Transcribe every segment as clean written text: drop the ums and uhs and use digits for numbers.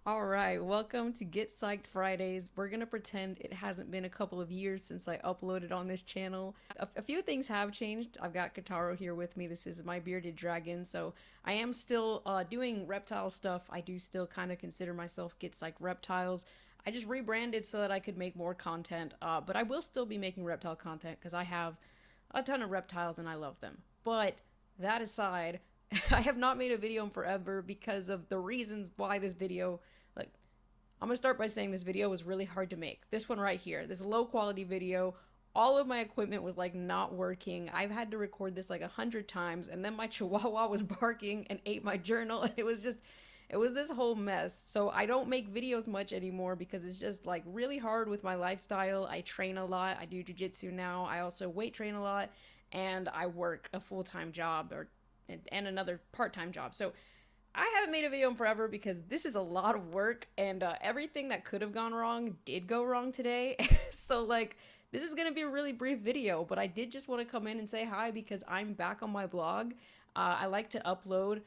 All right, welcome to Get Psyched Fridays. We're gonna pretend it hasn't been a couple of years since I uploaded on this channel. A few things have changed. I've got Kataro here with me. This is my bearded dragon, so I am still doing reptile stuff. I do still kind of consider myself Get Psyched Reptiles. I just rebranded so that I could make more content, but I will still be making reptile content because I have a ton of reptiles and I love them. But that aside, I have not made a video in forever because of the reasons why this video, like, I'm gonna start by saying this video was really hard to make. This one right here, this low quality video, all of my equipment was like not working. I've had to record this like 100 times, and then my chihuahua was barking and ate my journal, and it was this whole mess. So I don't make videos much anymore because it's just like really hard with my lifestyle. I train a lot. I do jujitsu now. I also weight train a lot, and I work a full time job and another part time job. So I haven't made a video in forever because this is a lot of work, and everything that could have gone wrong did go wrong today. So, like, this is going to be a really brief video, but I did just want to come in and say hi because I'm back on my blog. I like to upload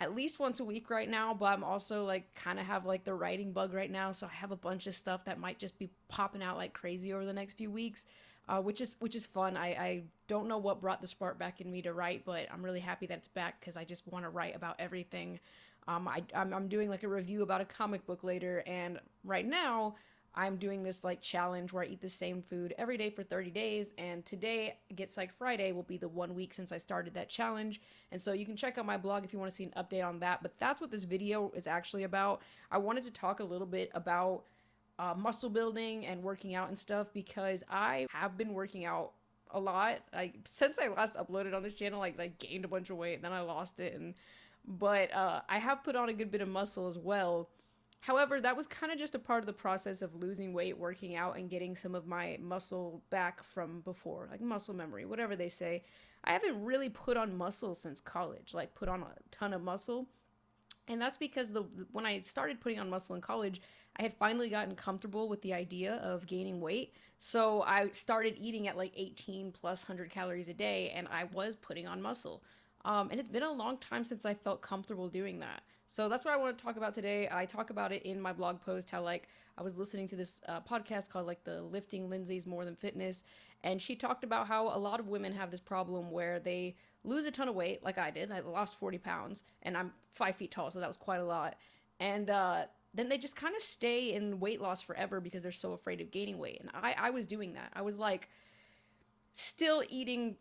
at least once a week right now, but I'm also like kind of have like the writing bug right now, so I have a bunch of stuff that might just be popping out like crazy over the next few weeks, which is fun. I don't know what brought the spark back in me to write, but I'm really happy that it's back because I just want to write about everything. I'm doing like a review about a comic book later, and right now I'm doing this like challenge where I eat the same food every day for 30 days. And today, Get Psyched Friday, will be the 1 week since I started that challenge. And so you can check out my blog if you want to see an update on that. But that's what this video is actually about. I wanted to talk a little bit about muscle building and working out and stuff because I have been working out a lot. Like since I last uploaded on this channel, like gained a bunch of weight, and then I lost it, and but I have put on a good bit of muscle as well. However, that was kind of just a part of the process of losing weight, working out, and getting some of my muscle back from before, like muscle memory, whatever they say. I haven't really put on muscle since college, like put on a ton of muscle. And that's because the when I started putting on muscle in college, I had finally gotten comfortable with the idea of gaining weight. So I started eating at like 18 plus 100 calories a day, and I was putting on muscle. And it's been a long time since I felt comfortable doing that. So that's what I want to talk about today. I talk about it in my blog post how like I was listening to this podcast called like the Lifting Lindsay's More Than Fitness, and she talked about how a lot of women have this problem where they lose a ton of weight, like I did. I lost 40 pounds, and I'm 5 feet tall, so that was quite a lot. And then they just kind of stay in weight loss forever because they're so afraid of gaining weight. And I was doing that. I was like still eating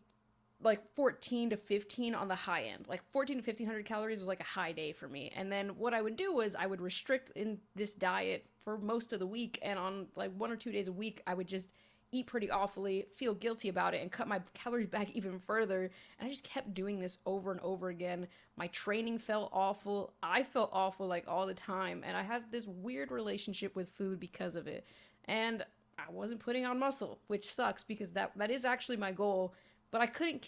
like 14 to 15 on the high end. Like 14 to 1500 calories was like a high day for me. And then what I would do was I would restrict in this diet for most of the week, and on like 1 or 2 days a week I would just eat pretty awfully, feel guilty about it, and cut my calories back even further. And I just kept doing this over and over again. My training felt awful. I felt awful like all the time, and I had this weird relationship with food because of it. And I wasn't putting on muscle, which sucks because that is actually my goal, but I couldn't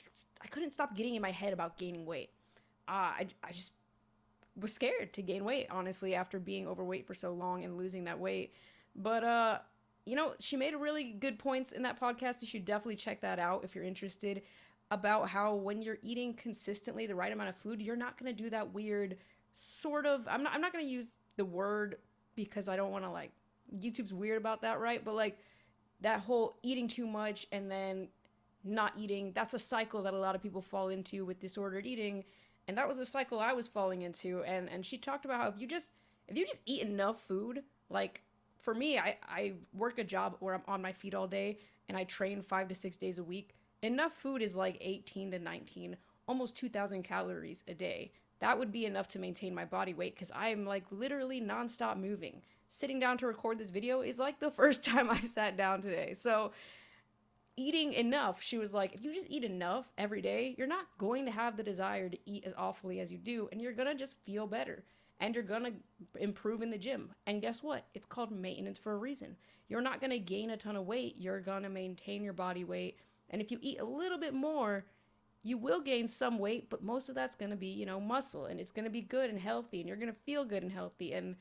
stop getting in my head about gaining weight. I just was scared to gain weight, honestly, after being overweight for so long and losing that weight. But she made a really good points in that podcast. You should definitely check that out if you're interested, about how when you're eating consistently the right amount of food, you're not going to do that weird sort of I'm not going to use the word because I don't want to like YouTube's weird about that, right? But like that whole eating too much and then not eating, that's a cycle that a lot of people fall into with disordered eating, and that was a cycle I was falling into. And she talked about how if you just eat enough food, like for me, I work a job where I'm on my feet all day, and I train 5 to 6 days a week. Enough food is like 18 to 19, almost 2000 calories a day. That would be enough to maintain my body weight because I am like literally nonstop moving. Sitting down to record this video is like the first time I've sat down today. So eating enough, she was like, if you just eat enough every day, you're not going to have the desire to eat as awfully as you do, and you're gonna just feel better, and you're gonna improve in the gym. And guess what? It's called maintenance for a reason. You're not gonna gain a ton of weight, you're gonna maintain your body weight. And if you eat a little bit more, you will gain some weight, but most of that's gonna be, muscle, and it's gonna be good and healthy, and you're gonna feel good and healthy. And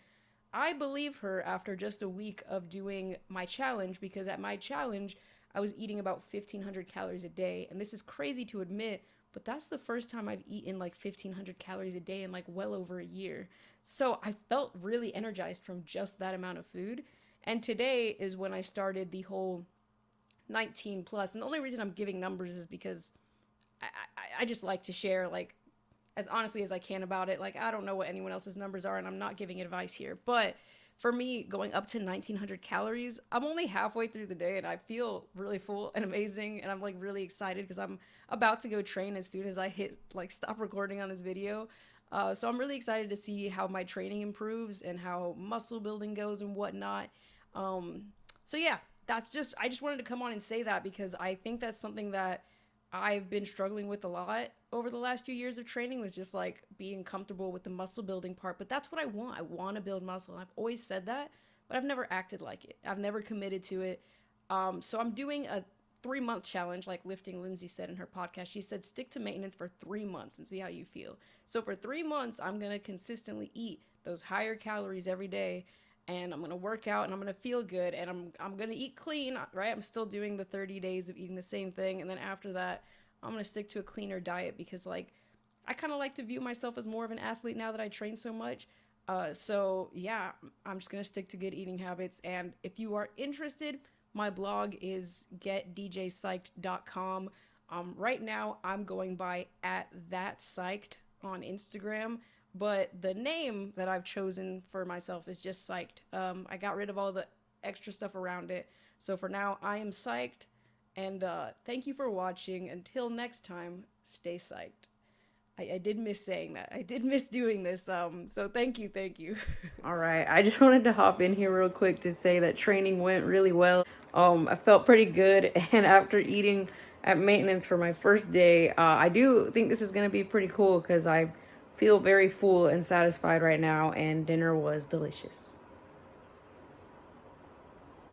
I believe her after just a week of doing my challenge, because at my challenge, I was eating about 1,500 calories a day. And this is crazy to admit, but that's the first time I've eaten like 1,500 calories a day in like well over a year. So I felt really energized from just that amount of food. And today is when I started the whole 19 plus. And the only reason I'm giving numbers is because I just like to share, like, as honestly as I can about it. Like, I don't know what anyone else's numbers are, and I'm not giving advice here. But for me, going up to 1900 calories, I'm only halfway through the day and I feel really full and amazing. And I'm like really excited because I'm about to go train as soon as I hit like stop recording on this video. So I'm really excited to see how my training improves and how muscle building goes and whatnot. Um, so yeah, I just wanted to come on and say that because I think that's something that I've been struggling with a lot over the last few years of training, was just like being comfortable with the muscle building part. But that's what I want. I want to build muscle. And I've always said that, but I've never acted like it. I've never committed to it. So I'm doing a 3 month challenge, like Lifting Lindsay said in her podcast. She said, stick to maintenance for 3 months and see how you feel. So for 3 months, I'm going to consistently eat those higher calories every day, and I'm going to work out and I'm going to feel good, and I'm going to eat clean, right? I'm still doing the 30 days of eating the same thing. And then after that, I'm going to stick to a cleaner diet because like I kind of like to view myself as more of an athlete now that I train so much. So yeah, I'm just going to stick to good eating habits. And if you are interested, my blog is getdjpsyched.com. Right now I'm going by at that psyched on Instagram, but the name that I've chosen for myself is just Psyched. I got rid of all the extra stuff around it. So for now, I am Psyched. And thank you for watching. Until next time, stay psyched. I did miss saying that. I did miss doing this. So thank you, thank you. All right, I just wanted to hop in here real quick to say that training went really well. I felt pretty good, and after eating at maintenance for my first day, I do think this is gonna be pretty cool because I feel very full and satisfied right now, and dinner was delicious.